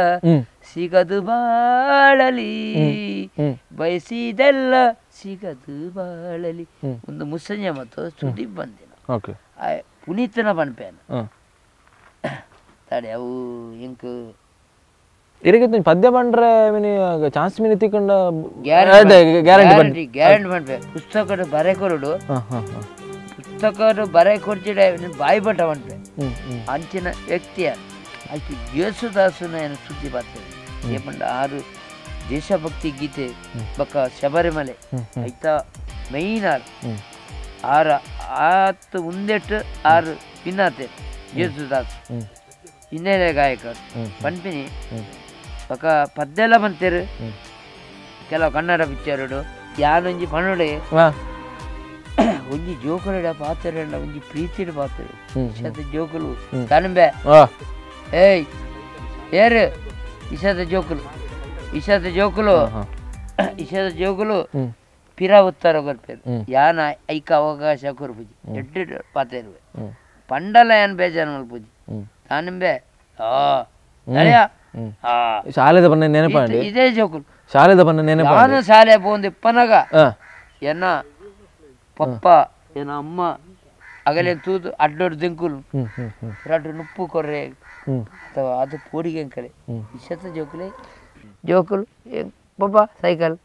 ಸಿಗದು ಬಾಳಲಿ ಬಯಸಿದೆಲ್ಲ ಸಿಗದು ಬಾಳಲಿ ಒಂದು ಮುಸ್ಸಂಜೆ ಮತ್ತು ಸುದೀಪ್ ಬಂದಿನ ಪುನೀತನ ಪನ್ಪೇನ ತಡೆ ಅವು ಇಂಕ ಇರಕ್ಕೆ ಪದ್ಯ ಬಂಡ್ರೆ ಚಾನ್ಸ್ ಮಿನಿ ತಿಕ್ಕೊಂಡ ಗ್ಯಾರಂಟಿ ಪನ್ಪೆ ಪುಸ್ತಕದ ಬರೆ ಕೊರಡು ಪುಸ್ತಕದ ಬರೆ ಕೊಡ್ಚಿಡ ಬಾಯಿ ಬಟ್ಟ ಪನ್ಪೆ ಅಂಚಿನ ವ್ಯಕ್ತಿಯ ಆಯ್ತು ಯೇಸುದಾಸನ ಏನು ಸುದ್ದಿ ಬರ್ತದೆ ಏಪಂಡ 6 ದೇಶಭಕ್ತಿ ಗೀತೆ ಬಕ್ಕ ಶಬರಿಮಲೆ ಆಯ್ತಾ ಮೈನ್ ಆರು ಆತು ಮುಂದೆಟ್ಟು 6 ಪಿನ್ನಾತೆ ಯೇಸುದಾಸ್ ಇನ್ನೇನೇ ಗಾಯಕರು ಪನ್ಪಿನಿ ಬಕ್ಕ ಪದ್ದೆಲ್ಲ ಬಂತೇರು ಕೆಲವು ಕನ್ನಡ ಪಿಕ್ಚರ್ಡು ಯಾನೊಂಜಿ ಪಣೊಡೆ ಒಂಜಿ ಜೋಕುಲಡ ಪಾತ್ರೆ ಒಂಜಿ ಪ್ರೀತಿಡ್ ಪಾತ್ರೆ ಇಶದ ಜೋಕುಲು ಕಾಣಂಬೆ ಏಯ್ ಏರು ಇಶದ ಜೋಕುಲು ಪಿರಾ ಉತ್ತರ ಕೊರ್ಪೇರು ಯಾನ ಐಕ ಅವಕಾಶ ಕೊರ್ಪುಜಿ ಎಡ್ಡು ಪಾತೇರು ಪಂಡಲ ಏನ್ ಬೇಜಾರು ಮಲ್ಪುಜಿ ತಾನಿಂಬೆ ಶಾಲೆದ ಬಣ್ಣ ನೆನಪಂಡಿ ಇದೇ ಜೋಕುಲು ಶಾಲೆದ ಬಣ್ಣ ನೆನಪ ನಾನು ಶಾಲೆ ಪೋಂದು ಇಪ್ಪನಗ ಎನ್ನ ಪಪ್ಪ ಏನ ಅಮ್ಮ ಅಗಲೇ ತೂದು ಅಡ್ಡೋಡು ದಿಂಕುಲು ಎರಡು ನುಪ್ಪು ಕೊರ್ರೆ ಅಥವಾ ಅದು ಪೋಡಿಗೆ ಕಡೆ ಇಶತ ಜೋಕುಲು ಪಪ್ಪ ಸೈಕಲ್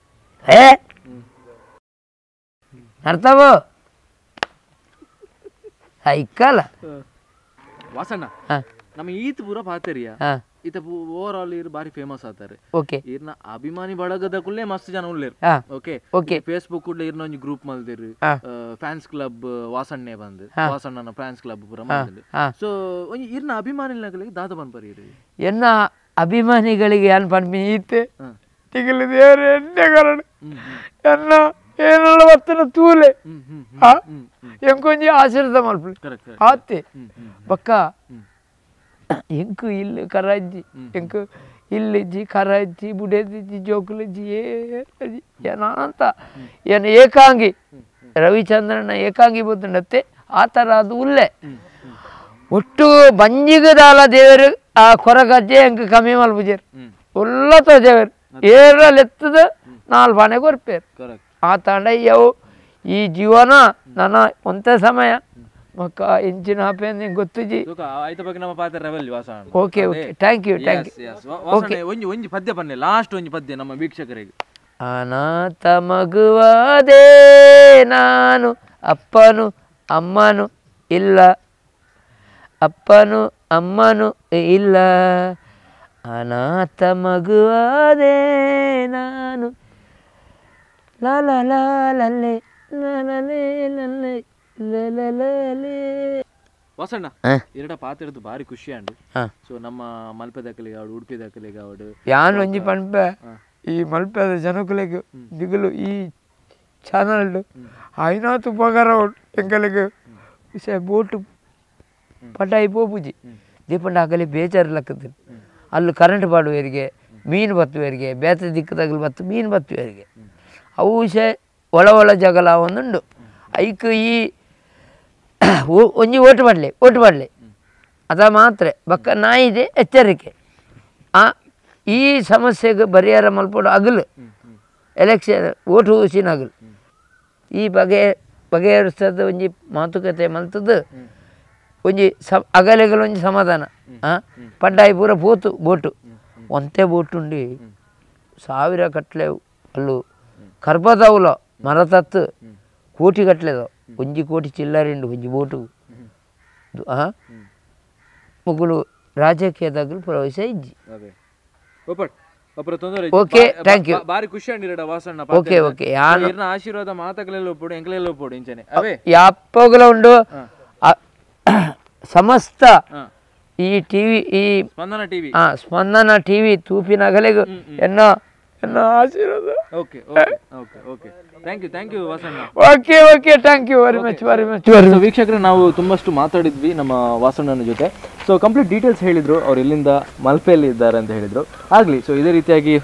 ಅರ್ಥವೋ ಸೈಕಲ್ ವಾಸಣ್ಣ ನಮ್ಮ ಈತ್ ಪೂರ ಪಾತೇರಿಯಾ ಈತ ಓವರ್ ಆಲ್ ಇರ್ ಬಾರಿ ಫೇಮಸ್ ಆತಾರೆ ಓಕೆ ಇರ್ನ ಅಭಿಮಾನಿ ಬಳಗದ ಕುಲ್ಲೇ ಮಸ್ತ್ ಜನ ಉಳ್ಳೇರು ಓಕೆ ಫೇಸ್ಬುಕ್ ಕುಡ್ಲೆ ಇರ್ನ ಒಂಜಿ ಗ್ರೂಪ್ ಮಲ್ದಿರು ಫ್ಯಾನ್ಸ್ ಕ್ಲಬ್ ವಾಸಣ್ಣೆ ಬಂದು ವಾಸಣ್ಣನ ಫ್ಯಾನ್ಸ್ ಕ್ಲಬ್ ಪೂರ ಮಲ್ದಿರು ಸೊ ಒಂಜಿ ಇರ್ನ ಅಭಿಮಾನಿಗಳಿಗೆ ದಾದ ಪನ್ಪರಿ ಎನ್ನ ಅಭಿಮಾನಿಗಳಿಗೆ ಏನ್ ಪನ್ಪಿ ಈತೆ ತಿಗಲು ದೇವ್ರ ಎಣ್ಣೆ ಕಾರಣ ಎನ್ನ ಏನೆಲ್ಲ ಬರ್ತನ ತೂಲೆ ಎಂಕೊಂಜಿ ಆಶೀರ್ವಾದ ಮಲ್ಪಿ ಆತೆ ಬಕ್ಕ ಎಂಕು ಇಲ್ಲಿ ಕರಾಜ್ಜಿ ಎಂಕು ಇಲ್ಲಿಜ್ಜಿ ಕರಾಜ್ಜಿ ಬುಡೇದಿಜ್ಜಿ ಜೋಕುಲಜ್ಜಿ ಏನಂತ ಏನು ಏಕಾಂಗಿ ರವಿಚಂದ್ರನ ಏಕಾಂಗಿ ಬುದ್ಧನತ್ತೆ ಆ ಥರ ಅದು ಉಲ್ಲೆ ಒಟ್ಟು ಬಂಜಿಗದಾಲ ದೇವರು ಆ ಕೊರಗಜ್ಜೆ ಎಂಕು ಕಮ್ಮಿ ಮಲ್ಪುಜೇರು ಉಲ್ಲತ ದೇವರು ಏರಲೆತ್ತದ 4 ಬಾಣೆ ಕೊರ್ಪೇರು ಆ ತಾಂಡ ಯವು ಈ ಜೀವನ ನನ್ನ ಒಂತ ಸಮಯ ಮಕ್ಕ ಇಂಚಿನ ಹಾಪೆ ನಿಂಗೆ ಗೊತ್ತುಜಿ ಓಕೆ ಓಕೆ ಥ್ಯಾಂಕ್ ಯು ಒಂಜಿ ಪದ್ಯ ಬನ್ನಿ ಲಾಸ್ಟ್ ಒಂಜಿ ಪದ್ಯ ನಮ್ಮ ವೀಕ್ಷಕರಿಗೆ ಅನಾಥ ಮಗುವಾದೆ ನಾನು ಅಪ್ಪನು ಅಮ್ಮನು ಇಲ್ಲ ಅಪ್ಪನು ಅಮ್ಮನು ಇಲ್ಲ ಅನಾಥ ಮಗುವಾದೆ ನಾನು ಲಾಲೇ ವಾಸಣ್ಣ ಎರಡ ಪಾತಿರದು ಬಾರಿ ಖುಷಿ ಅಂಡು ಸೊ ನಮ್ಮ ಮಲ್ಪೆ ದಕ್ಕಲಿಗೆ ಆವಡು ಉಡುಪಿ ದಕ್ಕಲಿಗೆ ಆವಡು ಯಾನ್ ಒಂಜಿ ಪನ್ಪೆ ಈ ಮಲ್ಪೆದ ಜನಕುಲೆಗ್ ದಿಗುಲು ಈ ಚಾನಲ್ ಐನಾತ್ ಉಪಕಾರ ಎಂಕಲಿಗೆ ವಿಷಯ ಬೋಟ್ ಪಟಾಯಿ ಪೋಪುಜಿ ದೀಪಂಡ ಆಗಲಿ ಬೇಜಾರು ಲಕ್ಕದ ಅಲ್ಲಿ ಕರೆಂಟ್ ಪಾಡುವರಿಗೆ ಮೀನು ಬತ್ತುವರಿಗೆ ಬೇತ ದಿಕ್ಕು ತಗಲು ಬತ್ತು ಮೀನು ಬತ್ತುವರಿಗೆ ಅವು ವಿಷಯ ಒಳ ಜಗಲ ಒಂದುಂಡು ಐಕ್ ಈ ಒಂಜಿ ಓಟು ಮಾಡಲಿ ಅದ ಮಾತ್ರ ಬಕ್ಕ ನಾಯಿದೆ ಎಚ್ಚರಿಕೆ ಈ ಸಮಸ್ಯೆಗೆ ಪರಿಹಾರ ಮಲ್ಪಡು ಅಗಲು ಎಲೆಕ್ಷನ್ ಓಟು ಹೂಸಿನ ಅಗಲು ಈ ಬಗೆಹರಿಸದ ಒಂಜಿ ಮಾತುಕತೆ ಮಲ್ತದ್ದು ಒಂಜಿ ಅಗಲೆಗಳು ಒಂಜಿ ಸಮಾಧಾನ ಪಡ್ಡಾಯಿ ಪೂರ ಪೋತು ಬೋಟು ಒಂತೆ ಬೋಟು ಉಂಡಿ 1000 ಕಟ್ಲೆ ಅಲ್ಲು ಕರ್ಬದವುಲ ಮರತತ್ತು ಕೋಟಿ ಕಟ್ಲೆದವು ಒಂಜಿ ಕೋಟಿ ಚಿಲ್ಲರೆ ಉಂಡು ಒಂಜಿ ಬೋಟು ಮುಗುಲು ರಾಜಕೀಯದಾಗಲೂ ಪ್ರವೇಶ ಇಜ್ಜಿ. Okay thank you. ಬಾರಿ ಖುಷಿ ಅಂಡಿರಡ ವಾಸಣ್ಣ. ಓಕೆ ಓಕೆ ಯಾನು ಆಶೀರ್ವಾದ ಮಾತಗಳೆಲ್ಲ ಒಪ್ಪೋಡು ಎಂಕಲೆಲ್ಲ ಒಪ್ಪೋಡು ಇಂಚನೆ ಅವೇ ಯಾಪ್ಪಗಲ ಉಂಡು ಸಮಸ್ತ ಈ ಟಿವಿ ಈ ಸ್ಪಂದನ ಟಿವಿ ತೂಪಿನಗಲೆಗೂ ಎನ್ನ ಆಶೀರ್ವಾದ. ಓಕೆ ಥ್ಯಾಂಕ್ ಯು ವಾಸಣ್ಣ. Okay thank you very much. ವೀಕ್ಷಕರೇ, ನಾವು ತುಂಬಷ್ಟು ಮಾತಾಡಿದ್ವಿ ನಮ್ಮ ವಾಸಣ್ಣನ ಜೊತೆ. ಸೊ ಕಂಪ್ಲೀಟ್ ಡೀಟೇಲ್ಸ್ ಹೇಳಿದ್ರು, ಅವ್ರು ಎಲ್ಲಿಂದ ಮಲ್ಪೆಯಲ್ಲಿ ಇದ್ದಾರೆ ಅಂತ ಹೇಳಿದ್ರು. ಆಗಲಿ, ಸೊ ಇದೇ ರೀತಿಯಾಗಿ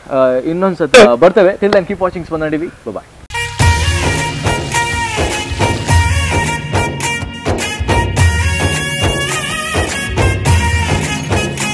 ಇನ್ನೊಂದು ಸತಿ ಬರ್ತೇವೆ. ಟಿಲ್ ದೆನ್ ಕೀಪ್ ವಾಚಿಂಗ್ ಸ್ಪಂದನ ಟಿವಿ. ಬಾಯ್.